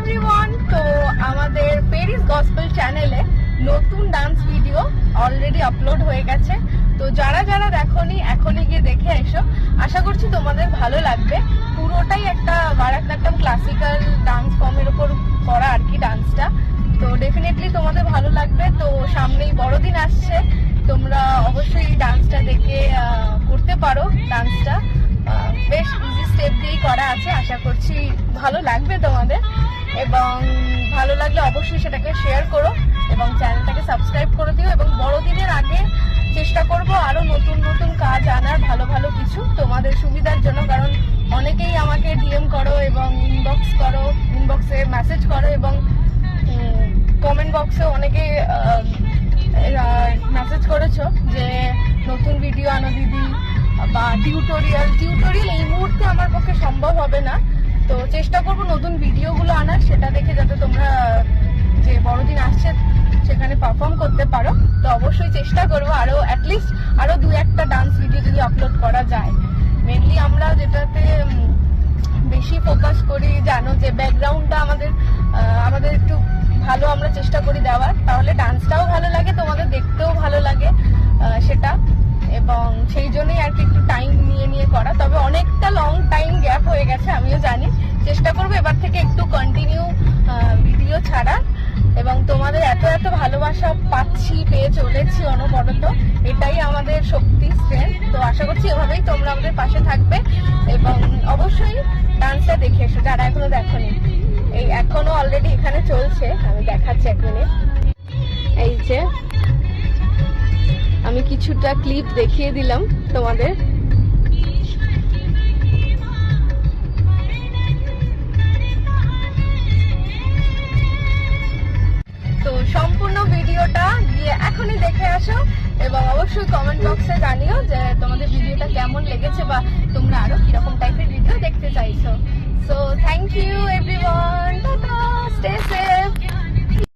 Everyone, তো আমাদের Paris gospel চ্যানেলে নতুন ডান্স ভিডিও অলরেডি আপলোড হয়ে গেছে। তো যারা যারা দেখোনি এখনই গিয়ে দেখে এসো। আশা করছি তোমাদের ভালো লাগবে। পুরোটাই একটা ভারতনাট্যম ক্লাসিক্যাল ডান্স ফর্মের উপর করা আর কি ডান্সটা। তো ডেফিনেটলি তোমাদের ভালো লাগবে। তো সামনেই বড়দিন আসছে, তোমরা অবশ্যই ডান্সটা দেখে করতে পারো। ডান্সটা বেশ ইজি স্টেপ দিয়েই করা আছে। আশা করছি ভালো লাগবে তোমাদের, এবং ভালো লাগলে অবশ্যই সেটাকে শেয়ার করো এবং চ্যানেলটাকে সাবস্ক্রাইব করে দিও। এবং বড়দিনের আগে চেষ্টা করব আরো নতুন নতুন কাজ আনার, ভালো ভালো কিছু তোমাদের সুবিধার জন্য। কারণ অনেকেই আমাকে ডিএম করো এবং ইনবক্সে মেসেজ করো, এবং কমেন্ট বক্সে অনেকে মেসেজ করেছো যে নতুন ভিডিও আনো দিদি, বা টিউটোরিয়াল এই মুহূর্তে আমার পক্ষে সম্ভব হবে না। তো চেষ্টা করবো নতুন ভিডিওগুলো আনার, সেটা দেখে যাতে তোমরা যে বড়দিন আসছে সেখানে পারফর্ম করতে পারো। তো অবশ্যই চেষ্টা করবো আরো অ্যাটলিস্ট আরো 2-1টা ডান্স ভিডিও যদি আপলোড করা যায়। মেনলি আমরা যেটাতে বেশি ফোকাস করি, জানো যে ব্যাকগ্রাউন্ডটা আমাদের একটু ভালো আমরা চেষ্টা করি দেওয়ার, তাহলে ডান্সটাও ভালো লাগে, তোমাদের দেখতেও ভালো লাগে সেটা। এবং সেই জন্যই আর কি একটু টাইম নিয়ে করা। তবে অনেকটা লং টাইম গ্যাপ হয়ে গেছে, আমিও জানি। চেষ্টা করবো এবার থেকে একটু কন্টিনিউ ভিডিও ছাড়া। এবং তোমাদের এত ভালোবাসা পেয়ে চলেছি অনবরত, এটাই আমাদের শক্তি, স্ট্রেংথ। তো আশা করছি এভাবেই তোমরা আমাদের পাশে থাকবে, এবং অবশ্যই ডান্সটা দেখে এসো যারা এখনো দেখোনি। এখনো অলরেডি এখানে চলছে, আমি দেখাচ্ছি এক মিনিট। এই যে আমি কিছুটা ক্লিপ দেখিয়ে দিলাম তোমাদের। তো সম্পূর্ণ ভিডিওটা গিয়ে এখনই দেখে আসো, এবং অবশ্যই কমেন্ট বক্সে জানিও যে তোমাদের ভিডিওটা কেমন লেগেছে, বা তোমরা আরো কিরকম টাইপের ভিডিও